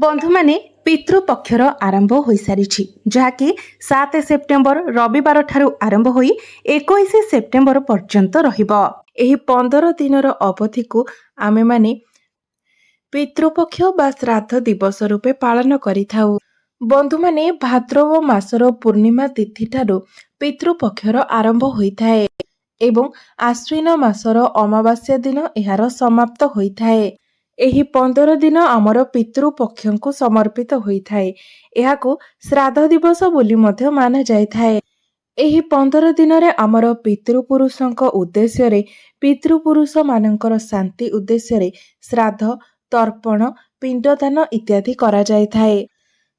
बंधु माने पितृपक्षर आरंभ हो सारी जहाँकि 7 सेप्टेम्बर रविवार ठारू आरंभ हो 21 सेप्टेम्बर पर्यंत रहिबो। एही 15 दिनर अवधि को आमे माने पितृपक्ष बा श्राद्ध दिवस रूपे पालन करिथाउ। बंधु माने भाद्रव मासर पूर्णिमा तिथि ठारू पितृपक्षर आरंभ होइथाए एवं आश्विन मासर अमावास्या दिन एहार समाप्त होइथाए। एही 15 दिन आमर पितृपक्ष को समर्पित होइथाए। एहाकु श्राद्ध दिवस बोली मध्य माना जाइथाए। एही 15 दिन रे आमर पितृपुरुषंक उद्देश्य रे पितृपुरुष मानकर शांति उद्देश्य रे श्राद्ध तर्पण पिंडदान इत्यादि करा जाइथाए।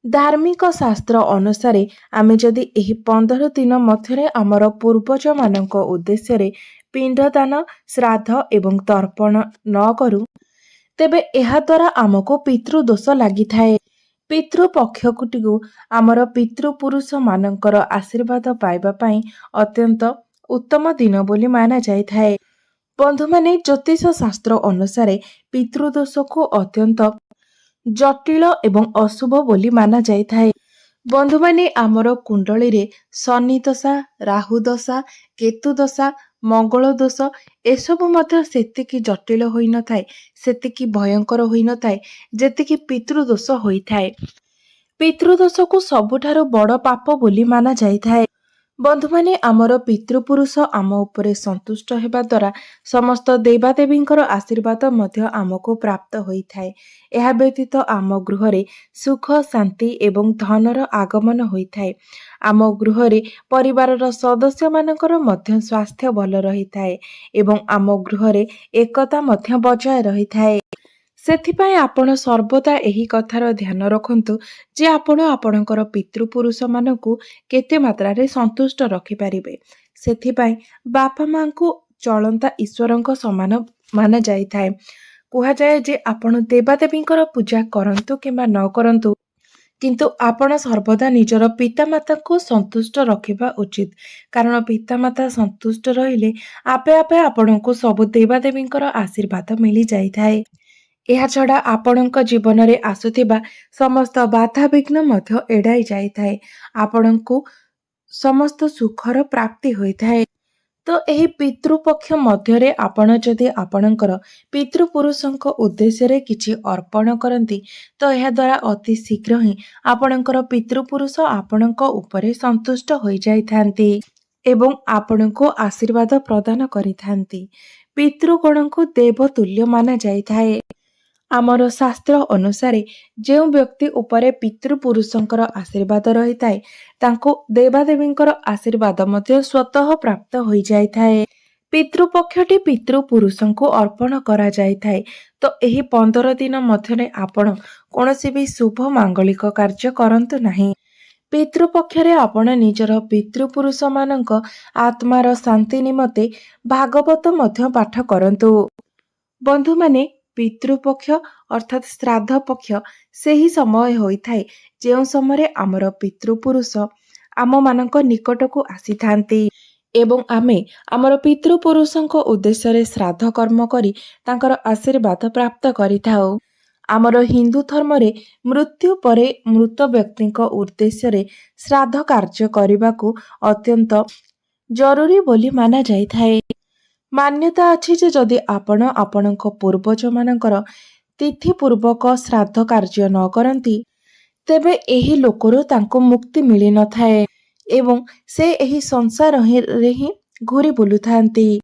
धार्मिक शास्त्र अनुसार आमे जदि एही 15 दिन मध्यरे आमर पूर्वज मानक उद्देश्य रे पिंडदान श्राद्ध एवं तर्पण न करू तेबे एहा द्वारा आमको पितृदोष लागिथाए। पितृपक्षकुटिकु आमर पितृपुरुष मानकर आशीर्वाद पाइबा पई अत्यंत उत्तम दिन बोली माना जाइथाए। बंधु माने ज्योतिष शास्त्र अनुसार पितृदोष को अत्यंत जटिल एवं अशुभ बोली माना जाइथाए। बंधु माने आमर कुंडली रे शनि दशा राहु दशा केतु दशा मंगल दोष एसबु मध्य सेतिकी जटिल होई न थाए सेतिकी भयंकर होई न थाए जेतिकी पितृदोष होई थाए। पितृदोष को सबुठारो बड़ पाप बोली माना जाइथाए। बंधु माने आमर पितृपुरुष आम उपरे संतुष्ट हेबा द्वारा समस्त देवादेवींकर आशीर्वाद मध्य आमको प्राप्त होइथाए। एहा व्यतीत आम गृहरे सुख शांति एवं धनर आगमन होइथाए। आम गृहरे परिवारर सदस्य मानकर मध्य स्वास्थ्य भल रहिथाए एवं आम गृहरे एकता मध्य बजाय रहिथाए। सेथिपाई आपण सर्वदा एही कथार ध्यान रखंतु जे आपण आपणकर पितृपुरुष मानकु केते मात्रा रे संतुष्ट रखि पारिबे। सेथिपाई बापा मां को चलंता ईश्वरंक समान माना जाइथाए। कुहा जाय जे आपण देवादेवींकर पूजा करंतु किंबा न करंतु किंतु आपण सर्वदा निजर पितामाता को संतुष्ट रखिबा उचित। कारण पितामाता संतुष्ट रहिले आपे आपे आपणको सब देवादेवींकर आशीर्वाद मिली जाइथाए। एहा छड़ा आपणक जीवन रे आसुथिबा समस्त बाधा विघ्न मध्य एड़ाई जाइथाए। आपणको समस्त सुखर प्राप्ति होइथाए। तो एही पितृपक्ष मध्यरे आपण जदि आपणकर पितृपुरुषंक उद्देश्य रे किछि अर्पण करंती तो एहा द्वारा अति शीघ्र ही आपणकर पितृपुरुष आपणक उपरे संतुष्ट होई जाइथांती एवं आपणको आशीर्वाद प्रदान करिथांती। पितृगणको देवतुल्य माना जाइथाए। आमर शास्त्र अनुसार जो व्यक्ति उपरे पितृपुरुषंकर आशीर्वाद रही थाए तांको देवादेवींकर आशीर्वाद मध्य स्वतः प्राप्त होई जाइथाए। पितृपक्षटी पितृपुरुषंको अर्पण करा जाइथाए। तो एही 15 दिन मध्यरे आपण कोनोसी भी शुभ मांगलिक कार्य करंतु नाही। पितृपक्षरे आपण निजर पितृपुरुष मानक आत्मार शांति निमते भागवत मध्य पाठ करंतु। बंधु माने पितृपक्ष अर्थात श्राद्ध पक्ष सेही समय होइथाए जेउ समय आमर पितृपुरुष आम मानक निकट को आसी थांती एवं आमे आमर पितृपुरुषंक उद्देश्य रे श्राद्ध कर्म करी तांकर आशीर्वाद प्राप्त करिथाउ। आमर हिंदू धर्म रे मृत्यु परे मृत व्यक्तिंक उद्देश्य रे श्राद्ध कार्य करिबाकू अत्यंत जरूरी बोली माना जाइथाए। मान्यता अछि जे जदि आपण आपणक पूर्वज मानकर तिथि पूर्वक श्राद्ध कार्य न करंती तेबे एही लोकरो तांको मुक्ति मिली न थाए एवं से एही संसार रे ही घुरी बुलुथांती।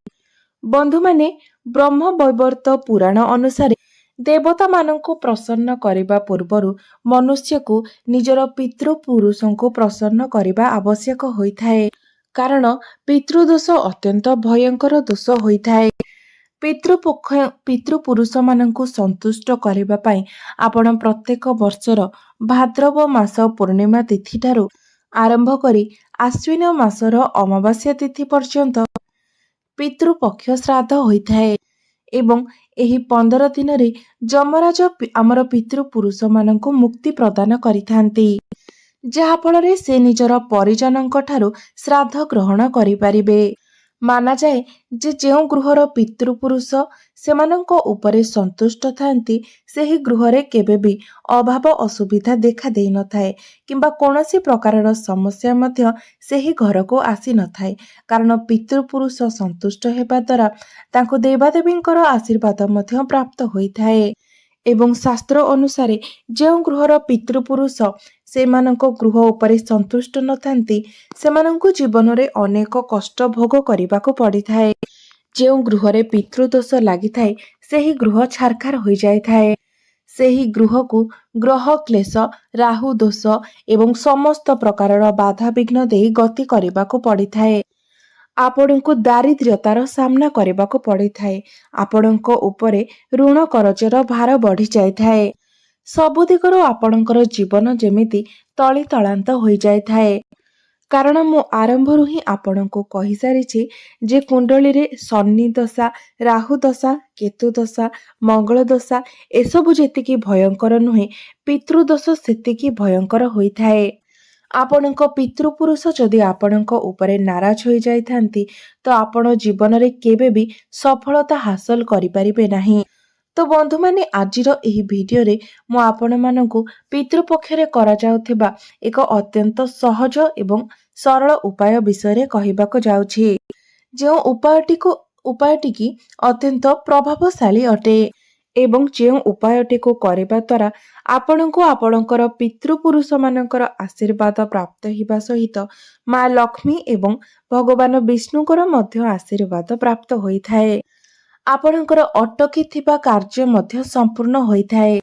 बंधु माने ब्रह्म वैवर्त पुराण अनुसार देवता माननको प्रसन्न करिबा पूर्वरु मनुष्य को निजर पितृपुरुषंको प्रसन्न करिबा आवश्यक होइथाए। कारण पितृदोष अत्यंत भयंकर दोष होइथाए। पितृपुरुष माननको संतुष्ट करिबा पई आपण प्रत्येक वर्षर भाद्रव मास पूर्णिमा तिथि ठारू आरंभ करी आश्विन मासर अमावास्या तिथि पर्यंत पितृपक्ष श्राद्ध होइथाए एवं एही 15 दिन रे जमराज आमर पितृपुरुष माननको मुक्ति प्रदान करिथांती जहा फल रे से निजर परिजनंक ठारू श्राद्ध ग्रहण करि पारिबे। ମାନାଯାଏ ଯେ ଯେଉଁ ଗୃହର ପିତୃପୁରୁଷ ସେମାନଙ୍କ ଉପରେ ସନ୍ତୁଷ୍ଟ ଥାନ୍ତି ସେହି ଗୃହରେ କେବେ ବି ଅଭାବ ଅସୁବିଧା ଦେଖା ଦେଇନଥାଏ କିମ୍ବା କୌଣସି ପ୍ରକାରର ସମସ୍ୟା ମଧ୍ୟ ସେହି ଘରକୁ ଆସିନଥାଏ। କାରଣ ପିତୃପୁରୁଷ ସନ୍ତୁଷ୍ଟ ହେବା ଦ୍ୱାରା ତାଙ୍କୁ ଦେବାଦେବୀଙ୍କର ଆଶୀର୍ବାଦ ମଧ୍ୟ ପ୍ରାପ୍ତ ହୋଇଥାଏ। ଏବଂ ଶାସ୍ତ୍ର ଅନୁସାରେ ଯେଉଁ ଗୃହର ପିତୃପୁରୁଷ ସେମାନଙ୍କ ଗୃହ ଉପରେ ସନ୍ତୁଷ୍ଟ ନଥାନ୍ତି ସେମାନଙ୍କୁ ଜୀବନରେ ଅନେକ କଷ୍ଟ ଭୋଗ କରିବାକୁ ପଡ଼ିଥାଏ। ଯେଉଁ ଗୃହରେ ପିତୃଦୋଷ ଲାଗିଥାଏ ସେହି ଗୃହ ଛାରଖାର ହୋଇଯାଇଥାଏ। ସେହି ଗୃହକୁ ଗ୍ରହ କ୍ଲେଶ, ରାହୁ ଦୋଷ ଏବଂ ସମସ୍ତ ପ୍ରକାରର ବାଧାବିଘ୍ନ ଦେଇ ଗତି କରିବାକୁ ପଡ଼ିଥାଏ। ଆପଣଙ୍କୁ ଦାରିଦ୍ର୍ୟତାର ସାମ୍ନା କରିବାକୁ ପଡ଼ିଥାଏ। ଆପଣଙ୍କ ଉପରେ ଋଣ କରଜର ଭାର ବଢ଼ି ଯାଇଥାଏ। ସବୁ ଦିଗରୁ ଆପଣଙ୍କର ଜୀବନ ଯେମିତି ତଳିତଳାନ୍ତ ହୋଇଯାଇଥାଏ। କାରଣ ମୁଁ ଆରମ୍ଭରୁ ହିଁ ଆପଣଙ୍କୁ କହିସାରିଛି ଯେ କୁଣ୍ଡଳୀରେ ଶନି ଦଶା, ରାହୁ ଦଶା, କେତୁ ଦଶା, ମଙ୍ଗଳ ଦଶା ଏସବୁ ଯେତିକି ଭୟଙ୍କର ନୁହେଁ ପିତୃଦୋଷ ସେତିକି ଭୟଙ୍କର ହୋଇଥାଏ। ଆପଣଙ୍କ ପିତୃପୁରୁଷ ଯଦି ଆପଣଙ୍କ ଉପରେ ନାରାଜ ହୋଇଯାଇଥାନ୍ତି ତ ଆପଣ ଜୀବନରେ କେବେ ବି ସଫଳତା ହାସଲ କରିପାରିବେ ନାହିଁ। ତ ବନ୍ଧୁମାନେ ଆଜିର ଏହି ଭିଡିଓରେ ମୁଁ ଆପଣମାନଙ୍କୁ ପିତୃପକ୍ଷରେ କରାଯାଉଥିବା ଏକ ଅତ୍ୟନ୍ତ ସହଜ ଏବଂ ସରଳ ଉପାୟ ବିଷୟରେ କହିବାକୁ ଯାଉଛି। ଯେଉଁ ଉପାୟଟିକି ଅତ୍ୟନ୍ତ ପ୍ରଭାବଶାଳୀ ଅଟେ ଏବଂ ଯେଉଁ ଉପାୟଟିକୁ କରିବା ଦ୍ୱାରା ଆପଣଙ୍କୁ ଆପଣଙ୍କର ପିତୃପୁରୁଷମାନଙ୍କର ଆଶୀର୍ବାଦ ପ୍ରାପ୍ତ ହେବା ସହିତ ମା ଲକ୍ଷ୍ମୀ ଏବଂ ଭଗବାନ ବିଷ୍ଣୁଙ୍କର ମଧ୍ୟ ଆଶୀର୍ବାଦ ପ୍ରାପ୍ତ ହୋଇଥାଏ। ଆପଣଙ୍କର ଅଟକି ଥିବା କାର୍ଯ୍ୟ ମଧ୍ୟ ସମ୍ପୂର୍ଣ୍ଣ ହୋଇଥାଏ।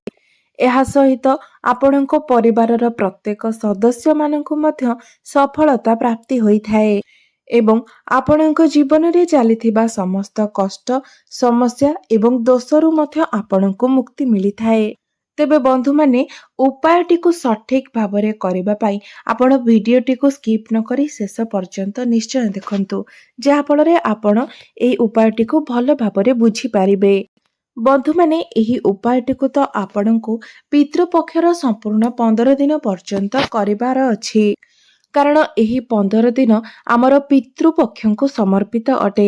ଏହା ସହିତ ଆପଣଙ୍କ ପରିବାରର ପ୍ରତ୍ୟେକ ସଦସ୍ୟମାନଙ୍କୁ ମଧ୍ୟ ସଫଳତା ପ୍ରାପ୍ତି ହୋଇଥାଏ ଏବଂ ଆପଣଙ୍କ ଜୀବନରେ ଚାଲିଥିବା ସମସ୍ତ କଷ୍ଟ, ସମସ୍ୟା ଏବଂ ଦୋଷରୁ ମଧ୍ୟ ଆପଣଙ୍କୁ ମୁକ୍ତି ମିଳିଥାଏ। ତେବେ ବନ୍ଧୁମାନେ ଉପାୟଟିକୁ ସଠିକ ଭାବରେ କରିବା ପାଇଁ ଆପଣ ଭିଡିଓଟିକୁ ସ୍କିପ୍ ନ କରି ଶେଷ ପର୍ଯ୍ୟନ୍ତ ନିଶ୍ଚୟ ଦେଖନ୍ତୁ, ଯାହାଫଳରେ ଆପଣ ଏହି ଉପାୟଟିକୁ ଭଲ ଭାବରେ ବୁଝିପାରିବେ। ବନ୍ଧୁମାନେ ଏହି ଉପାୟଟିକୁ ତ ଆପଣଙ୍କୁ ପିତୃପକ୍ଷର ସମ୍ପୂର୍ଣ୍ଣ 15 ଦିନ ପର୍ଯ୍ୟନ୍ତ କରିବାର ଅଛି। କାରଣ ଏହି 15 ଦିନ ଆମର ପିତୃପକ୍ଷଙ୍କୁ ସମର୍ପିତ ଅଟେ।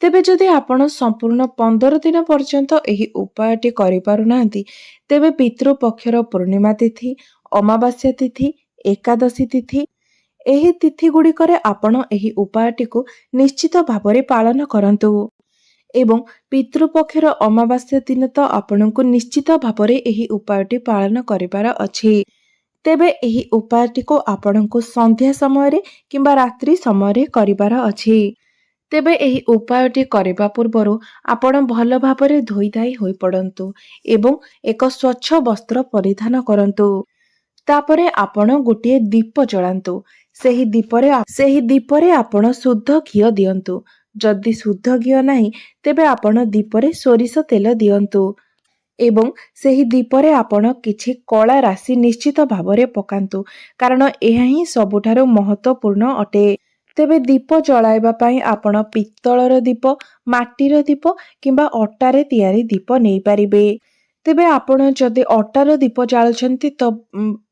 ତେବେ ଯଦି ଆପଣ ସମ୍ପୂର୍ଣ୍ଣ 15 ଦିନ ପର୍ଯ୍ୟନ୍ତ ଏହି ଉପାୟଟି କରିପାରୁନାହାନ୍ତି ତେବେ ପିତୃପକ୍ଷର ପୂର୍ଣ୍ଣିମା ତିଥି, ଅମାବାସ୍ୟା ତିଥି, ଏକାଦଶୀ ତିଥି ଏହି ତିଥି ଗୁଡ଼ିକରେ ଆପଣ ଏହି ଉପାୟଟିକୁ ନିଶ୍ଚିତ ଭାବରେ ପାଳନ କରନ୍ତୁ। ଏବଂ ପିତୃପକ୍ଷର ଅମାବାସ୍ୟା ଦିନ ତ ଆପଣଙ୍କୁ ନିଶ୍ଚିତ ଭାବରେ ଏହି ଉପାୟଟି ପାଳନ କରିବାର ଅଛି। ତେବେ ଏହି ଉପାୟଟିକୁ ଆପଣଙ୍କୁ ସନ୍ଧ୍ୟା ସମୟରେ କିମ୍ବା ରାତ୍ରି ସମୟରେ କରିବାର ଅଛି। ତେବେ ଏହି ଉପାୟଟି କରିବା ପୂର୍ବରୁ ଆପଣ ଭଲ ଭାବରେ ଧୋଇଧାଇ ହୋଇପଡ଼ନ୍ତୁ ଏବଂ ଏକ ସ୍ୱଚ୍ଛ ବସ୍ତ୍ର ପରିଧାନ କରନ୍ତୁ। ତାପରେ ଆପଣ ଗୋଟିଏ ଦୀପ ଜଳାନ୍ତୁ। ସେହି ଦୀପରେ ଆପଣ ଶୁଦ୍ଧ ଘିଅ ଦିଅନ୍ତୁ। ଯଦି ଶୁଦ୍ଧ ଘିଅ ନାହିଁ ତେବେ ଆପଣ ଦୀପରେ ସୋରିଷ ତେଲ ଦିଅନ୍ତୁ ଏବଂ ସେହି ଦୀପରେ ଆପଣ କିଛି କଳା ରାଶି ନିଶ୍ଚିତ ଭାବରେ ପକାନ୍ତୁ, କାରଣ ଏହା ହିଁ ସବୁଠାରୁ ମହତ୍ୱପୂର୍ଣ୍ଣ ଅଟେ। ତେବେ ଦୀପ ଜଳାଇବା ପାଇଁ ଆପଣ ପିତ୍ତଳର ଦୀପ, ମାଟିର ଦୀପ କିମ୍ବା ଅଟାରେ ତିଆରି ଦୀପ ନେଇପାରିବେ। ତେବେ ଆପଣ ଯଦି ଅଟାର ଦୀପ ଜାଳୁଛନ୍ତି ତ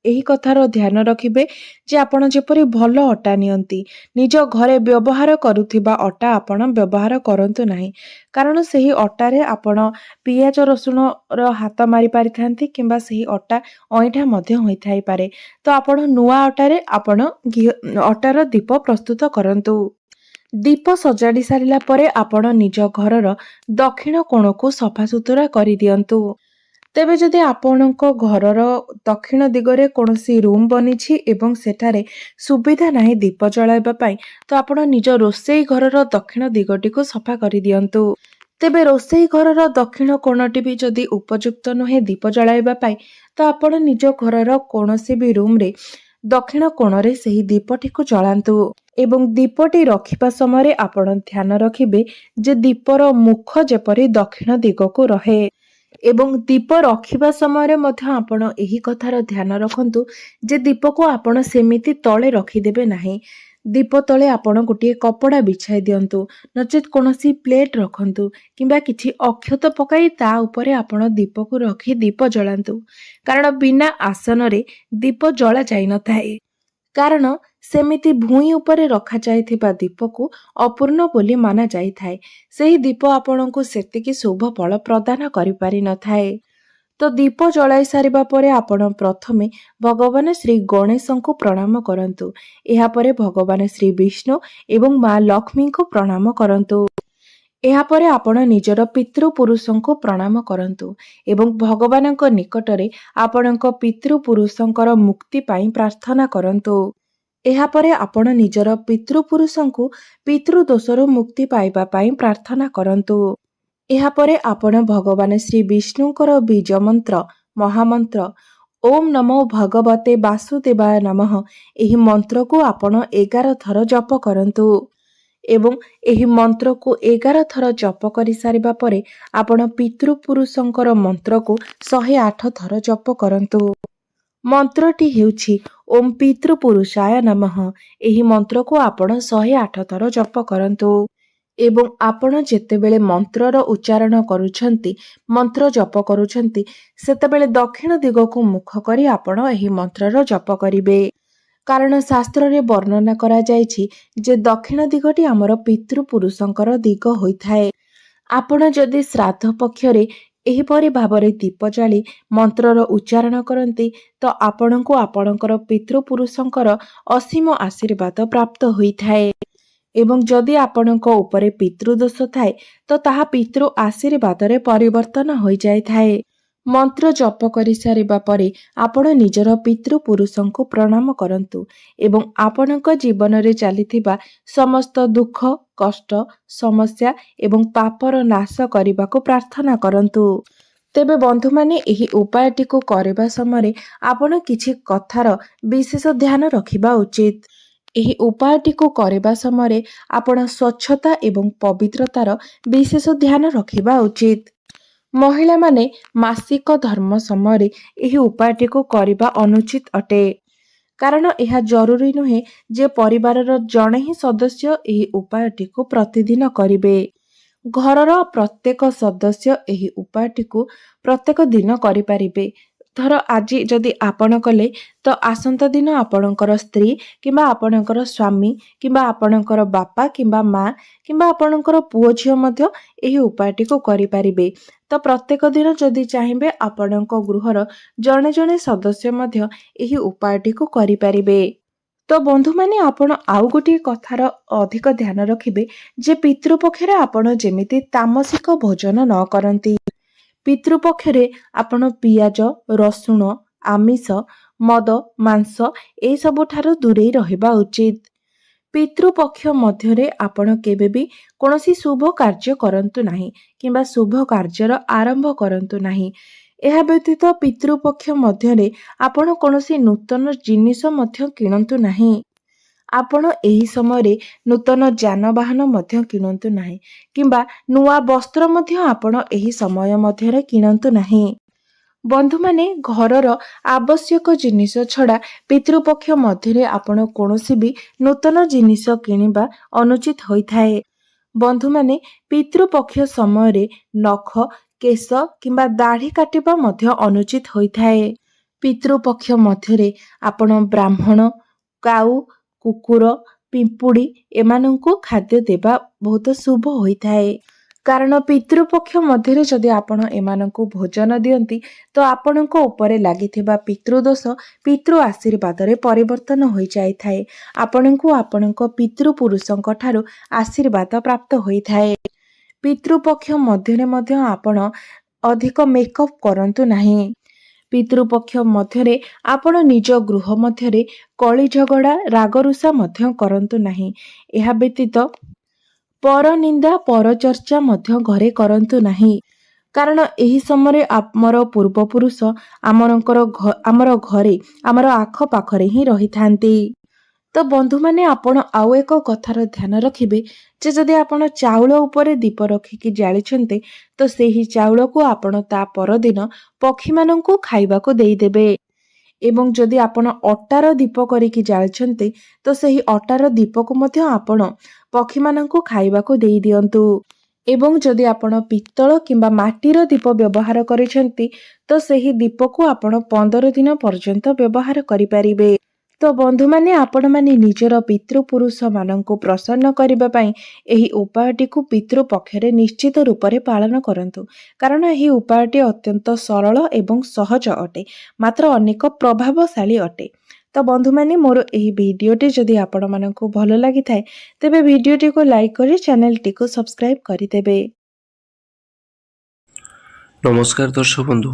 ଏହି କଥାର ଧ୍ୟାନ ରଖିବେ ଯେ ଆପଣ ଯେପରି ଭଲ ଅଟା ନିଅନ୍ତି। ନିଜ ଘରେ ବ୍ୟବହାର କରୁଥିବା ଅଟା ଆପଣ ବ୍ୟବହାର କରନ୍ତୁ ନାହିଁ, କାରଣ ସେହି ଅଟାରେ ଆପଣ ପିଆଜ ରସୁଣର ହାତ ମାରି ପାରିଥାନ୍ତି କିମ୍ବା ସେହି ଅଟା ଅଇଁଠା ମଧ୍ୟ ହୋଇଥାଇପାରେ। ତ ଆପଣ ନୂଆ ଅଟାରେ ଆପଣ ଅଟାର ଦୀପ ପ୍ରସ୍ତୁତ କରନ୍ତୁ। ଦୀପ ସଜାଡ଼ି ସାରିଲା ପରେ ଆପଣ ନିଜ ଘରର ଦକ୍ଷିଣ କୋଣକୁ ସଫାସୁତୁରା କରିଦିଅନ୍ତୁ। ତେବେ ଯଦି ଆପଣଙ୍କ ଘରର ଦକ୍ଷିଣ ଦିଗରେ କୌଣସି ରୁମ୍ ବନିଛି ଏବଂ ସେଠାରେ ସୁବିଧା ନାହିଁ ଦୀପ ଜଳାଇବା ପାଇଁ ତ ଆପଣ ନିଜ ରୋଷେଇ ଘରର ଦକ୍ଷିଣ ଦିଗଟିକୁ ସଫା କରିଦିଅନ୍ତୁ। ତେବେ ରୋଷେଇ ଘରର ଦକ୍ଷିଣ କୋଣଟି ବି ଯଦି ଉପଯୁକ୍ତ ନୁହେଁ ଦୀପ ଜଳାଇବା ପାଇଁ ତ ଆପଣ ନିଜ ଘରର କୌଣସି ବି ରୁମ୍ରେ ଦକ୍ଷିଣ କୋଣରେ ସେହି ଦୀପଟିକୁ ଜଳାନ୍ତୁ ଏବଂ ଦୀପଟି ରଖିବା ସମୟରେ ଆପଣ ଧ୍ୟାନ ରଖିବେ ଯେ ଦୀପର ମୁଖ ଯେପରି ଦକ୍ଷିଣ ଦିଗକୁ ରହେ ଏବଂ ଦୀପ ରଖିବା ସମୟରେ ମଧ୍ୟ ଆପଣ ଏହି କଥାର ଧ୍ୟାନ ରଖନ୍ତୁ ଯେ ଦୀପକୁ ଆପଣ ସେମିତି ତଳେ ରଖିଦେବେ ନାହିଁ। ଦୀପ ତଳେ ଆପଣ ଗୋଟିଏ କପଡ଼ା ବିଛାଇ ଦିଅନ୍ତୁ, ନଚେତ୍ କୌଣସି ପ୍ଲେଟ୍ ରଖନ୍ତୁ କିମ୍ବା କିଛି ଅକ୍ଷତ ପକାଇ ତା ଉପରେ ଆପଣ ଦୀପକୁ ରଖି ଦୀପ ଜଳାନ୍ତୁ, କାରଣ ବିନା ଆସନରେ ଦୀପ ଜଳା ଯାଇନଥାଏ। କାରଣ ସେମିତି ଭୂଇଁ ଉପରେ ରଖାଯାଇଥିବା ଦୀପକୁ ଅପୂର୍ଣ୍ଣ ବୋଲି ମନାଯାଇଥାଏ। ସେହି ଦୀପ ଆପଣଙ୍କୁ ସେତିକି ଶୁଭ ଫଳ ପ୍ରଦାନ କରିପାରିନଥାଏ। ତ ଦୀପ ଜଳାଇ ସାରିବା ପରେ ଆପଣ ପ୍ରଥମେ ଭଗବାନ ଶ୍ରୀ ଗଣେଶଙ୍କୁ ପ୍ରଣାମ କରନ୍ତୁ। ଏହାପରେ ଭଗବାନ ଶ୍ରୀ ବିଷ୍ଣୁ ଏବଂ ମା ଲକ୍ଷ୍ମୀଙ୍କୁ ପ୍ରଣାମ କରନ୍ତୁ। ଏହାପରେ ଆପଣ ନିଜର ପିତୃପୁରୁଷଙ୍କୁ ପ୍ରଣାମ କରନ୍ତୁ ଏବଂ ଭଗବାନଙ୍କ ନିକଟରେ ଆପଣଙ୍କ ପିତୃପୁରୁଷଙ୍କର ମୁକ୍ତି ପାଇଁ ପ୍ରାର୍ଥନା କରନ୍ତୁ। ଏହାପରେ ଆପଣ ନିଜର ପିତୃପୁରୁଷଙ୍କୁ ପିତୃଦୋଷରୁ ମୁକ୍ତି ପାଇବା ପାଇଁ ପ୍ରାର୍ଥନା କରନ୍ତୁ। ଏହାପରେ ଆପଣ ଭଗବାନ ଶ୍ରୀ ବିଷ୍ଣୁଙ୍କର ବୀଜ ମନ୍ତ୍ର ମହାମନ୍ତ୍ର ଓମ୍ ନମୋ ଭଗବତେ ବାସୁଦେବାୟ ନମଃ ଏହି ମନ୍ତ୍ରକୁ ଆପଣ 11 ଥର ଜପ କରନ୍ତୁ ଏବଂ ଏହି ମନ୍ତ୍ରକୁ 11 ଥର ଜପ କରିସାରିବା ପରେ ଆପଣ ପିତୃପୁରୁଷଙ୍କର ମନ୍ତ୍ରକୁ 108 ଥର ଜପ କରନ୍ତୁ। ମନ୍ତ୍ରଟି ହେଉଛି ଓମ୍ ପିତୃପୁରୁଷାୟ ନମଃ। ଏହି ମନ୍ତ୍ରକୁ ଆପଣ 108 ଥର ଜପ କରନ୍ତୁ ଏବଂ ଆପଣ ଯେତେବେଳେ ମନ୍ତ୍ରର ଉଚ୍ଚାରଣ କରୁଛନ୍ତି, ମନ୍ତ୍ର ଜପ କରୁଛନ୍ତି, ସେତେବେଳେ ଦକ୍ଷିଣ ଦିଗକୁ ମୁଖ କରି ଆପଣ ଏହି ମନ୍ତ୍ରର ଜପ କରିବେ। କାରଣ ଶାସ୍ତ୍ରରେ ବର୍ଣ୍ଣନା କରାଯାଇଛି ଯେ ଦକ୍ଷିଣ ଦିଗଟି ଆମର ପିତୃପୁରୁଷଙ୍କର ଦିଗ ହୋଇଥାଏ। ଆପଣ ଯଦି ଶ୍ରାଦ୍ଧ ପକ୍ଷରେ ଏହିପରି ଭାବରେ ଦୀପ ଜାଳି ମନ୍ତ୍ରର ଉଚ୍ଚାରଣ କରନ୍ତି ତ ଆପଣଙ୍କୁ ଆପଣଙ୍କର ପିତୃପୁରୁଷଙ୍କର ଅସୀମ ଆଶୀର୍ବାଦ ପ୍ରାପ୍ତ ହୋଇଥାଏ ଏବଂ ଯଦି ଆପଣଙ୍କ ଉପରେ ପିତୃଦୋଷ ଥାଏ ତ ତାହା ପିତୃ ଆଶୀର୍ବାଦରେ ପରିବର୍ତ୍ତନ ହୋଇଯାଇଥାଏ। ମନ୍ତ୍ର ଜପ କରିସାରିବା ପରେ ଆପଣ ନିଜର ପିତୃପୁରୁଷଙ୍କୁ ପ୍ରଣାମ କରନ୍ତୁ ଏବଂ ଆପଣଙ୍କ ଜୀବନରେ ଚାଲିଥିବା ସମସ୍ତ ଦୁଃଖ, କଷ୍ଟ, ସମସ୍ୟା ଏବଂ ପାପର ନାଶ କରିବାକୁ ପ୍ରାର୍ଥନା କରନ୍ତୁ। ତେବେ ବନ୍ଧୁମାନେ ଏହି ଉପାୟଟିକୁ କରିବା ସମୟରେ ଆପଣ କିଛି କଥାର ବିଶେଷ ଧ୍ୟାନ ରଖିବା ଉଚିତ। ଏହି ଉପାୟଟିକୁ କରିବା ସମୟରେ ଆପଣ ସ୍ୱଚ୍ଛତା ଏବଂ ପବିତ୍ରତାର ବିଶେଷ ଧ୍ୟାନ ରଖିବା ଉଚିତ। ମହିଳାମାନେ ମାସିକ ଧର୍ମ ସମୟରେ ଏହି ଉପାୟଟିକୁ କରିବା ଅନୁଚିତ ଅଟେ। କାରଣ ଏହା ଜରୁରୀ ନୁହେଁ ଯେ ପରିବାରର ଜଣେ ହିଁ ସଦସ୍ୟ ଏହି ଉପାୟଟିକୁ ପ୍ରତିଦିନ କରିବେ। ଘରର ପ୍ରତ୍ୟେକ ସଦସ୍ୟ ଏହି ଉପାୟଟିକୁ ପ୍ରତ୍ୟେକ ଦିନ କରିପାରିବେ। ଧର ଆଜି ଯଦି ଆପଣ କଲେ ତ ଆସନ୍ତା ଦିନ ଆପଣଙ୍କର ସ୍ତ୍ରୀ କିମ୍ବା ଆପଣଙ୍କର ସ୍ୱାମୀ କିମ୍ବା ଆପଣଙ୍କର ବାପା କିମ୍ବା ମା କିମ୍ବା ଆପଣଙ୍କର ପୁଅ ଝିଅ ମଧ୍ୟ ଏହି ଉପାୟଟିକୁ କରିପାରିବେ। ତ ପ୍ରତ୍ୟେକ ଦିନ ଯଦି ଚାହିଁବେ ଆପଣଙ୍କ ଗୃହର ଜଣେ ଜଣେ ସଦସ୍ୟ ମଧ୍ୟ ଏହି ଉପାୟଟିକୁ କରିପାରିବେ। ତ ବନ୍ଧୁମାନେ ଆପଣ ଆଉ ଗୋଟିଏ କଥାର ଅଧିକ ଧ୍ୟାନ ରଖିବେ ଯେ ପିତୃପକ୍ଷରେ ଆପଣ ଯେମିତି ତାମସିକ ଭୋଜନ ନ କରନ୍ତି। ପିତୃପକ୍ଷରେ ଆପଣ ପିଆଜ, ରସୁଣ, ଆମିଷ, ମଦ, ମାଂସ ଏସବୁଠାରୁ ଦୂରେଇ ରହିବା ଉଚିତ। ପିତୃପକ୍ଷ ମଧ୍ୟରେ ଆପଣ କେବେ ବି କୌଣସି ଶୁଭ କାର୍ଯ୍ୟ କରନ୍ତୁ ନାହିଁ କିମ୍ବା ଶୁଭ କାର୍ଯ୍ୟର ଆରମ୍ଭ କରନ୍ତୁ ନାହିଁ। ଏହା ବ୍ୟତୀତ ପିତୃପକ୍ଷ ମଧ୍ୟରେ ଆପଣ କୌଣସି ନୂତନ ଜିନିଷ ମଧ୍ୟ କିଣନ୍ତୁ ନାହିଁ। ଆପଣ ଏହି ସମୟରେ ନୂତନ ଯାନବାହନ ମଧ୍ୟ କିଣନ୍ତୁ ନାହିଁ କିମ୍ବା ନୂଆ ବସ୍ତ୍ର ମଧ୍ୟ ଆପଣ ଏହି ସମୟ ମଧ୍ୟରେ କିଣନ୍ତୁ ନାହିଁ। ବନ୍ଧୁମାନେ ଘରର ଆବଶ୍ୟକ ଜିନିଷ ଛଡ଼ା ପିତୃପକ୍ଷ ମଧ୍ୟରେ ଆପଣ କୌଣସି ବି ନୂତନ ଜିନିଷ କିଣିବା ଅନୁଚିତ ହୋଇଥାଏ। ବନ୍ଧୁମାନେ ପିତୃପକ୍ଷ ସମୟରେ ନଖ, କେଶ କିମ୍ବା ଦାଢ଼ି କାଟିବା ମଧ୍ୟ ଅନୁଚିତ ହୋଇଥାଏ। ପିତୃପକ୍ଷ ମଧ୍ୟରେ ଆପଣ ବ୍ରାହ୍ମଣ, କାଉ, କୁକୁର, ପିମ୍ପୁଡ଼ି ଏମାନଙ୍କୁ ଖାଦ୍ୟ ଦେବା ବହୁତ ଶୁଭ ହୋଇଥାଏ। କାରଣ ପିତୃପକ୍ଷ ମଧ୍ୟରେ ଯଦି ଆପଣ ଏମାନଙ୍କୁ ଭୋଜନ ଦିଅନ୍ତି ତ ଆପଣଙ୍କ ଉପରେ ଲାଗିଥିବା ପିତୃଦୋଷ ପିତୃ ଆଶୀର୍ବାଦରେ ପରିବର୍ତ୍ତନ ହୋଇଯାଇଥାଏ। ଆପଣଙ୍କୁ ଆପଣଙ୍କ ପିତୃପୁରୁଷଙ୍କ ଠାରୁ ଆଶୀର୍ବାଦ ପ୍ରାପ୍ତ ହୋଇଥାଏ। ପିତୃପକ୍ଷ ମଧ୍ୟରେ ମଧ୍ୟ ଆପଣ ଅଧିକ ମେକଅପ୍ କରନ୍ତୁ ନାହିଁ। ପିତୃପକ୍ଷ ମଧ୍ୟରେ ଆପଣ ନିଜ ଗୃହ ମଧ୍ୟରେ କଳି ଝଗଡ଼ା, ରାଗରୁଷା ମଧ୍ୟ କରନ୍ତୁ ନାହିଁ। ଏହା ବ୍ୟତୀତ ପରନିନ୍ଦା, ପରଚର୍ଚ୍ଚା ମଧ୍ୟ ଘରେ କରନ୍ତୁ ନାହିଁ। କାରଣ ଏହି ସମୟରେ ଆମର ପୂର୍ବପୁରୁଷ ଆମର ଘରେ ଆମର ଆଖପାଖରେ ହିଁ ରହିଥାନ୍ତି। ତ ବନ୍ଧୁମାନେ ଆପଣ ଆଉ ଏକ କଥାର ଧ୍ୟାନ ରଖିବେ ଯେ ଯଦି ଆପଣ ଚାଉଳ ଉପରେ ଦୀପ ରଖିକି ଜାଳିଛନ୍ତି ତ ସେହି ଚାଉଳକୁ ଆପଣ ତା ପରଦିନ ପକ୍ଷୀମାନଙ୍କୁ ଖାଇବାକୁ ଦେଇଦେବେ ଏବଂ ଯଦି ଆପଣ ଅଟାର ଦୀପ କରିକି ଜାଳିଛନ୍ତି ତ ସେହି ଅଟାର ଦୀପକୁ ମଧ୍ୟ ଆପଣ ପକ୍ଷୀମାନଙ୍କୁ ଖାଇବାକୁ ଦେଇଦିଅନ୍ତୁ। ଏବଂ ଯଦି ଆପଣ ପିତ୍ତଳ କିମ୍ବା ମାଟିର ଦୀପ ବ୍ୟବହାର କରିଛନ୍ତି ତ ସେହି ଦୀପକୁ ଆପଣ 15 ଦିନ ପର୍ଯ୍ୟନ୍ତ ବ୍ୟବହାର କରିପାରିବେ। तो बंधुमाने आपणमाने निजर पितृपुरुष मानंकु प्रसन्न करबा पई एही उपायटी को पितृ पक्षरे निश्चित रूप से पालन करंतु कारण एही उपायटी अत्यंत सरल एवं सहज अटे मात्र अनेक प्रभावशाली अटे। तो बंधुमाने मोर एही भिडियोटी जदि आपण मानंकु भलो लागि थाए तेबे भिडियोटी को लाइक करी चैनलटी को सब्सक्राइब करि देबे। नमस्कार दर्शक बंधु,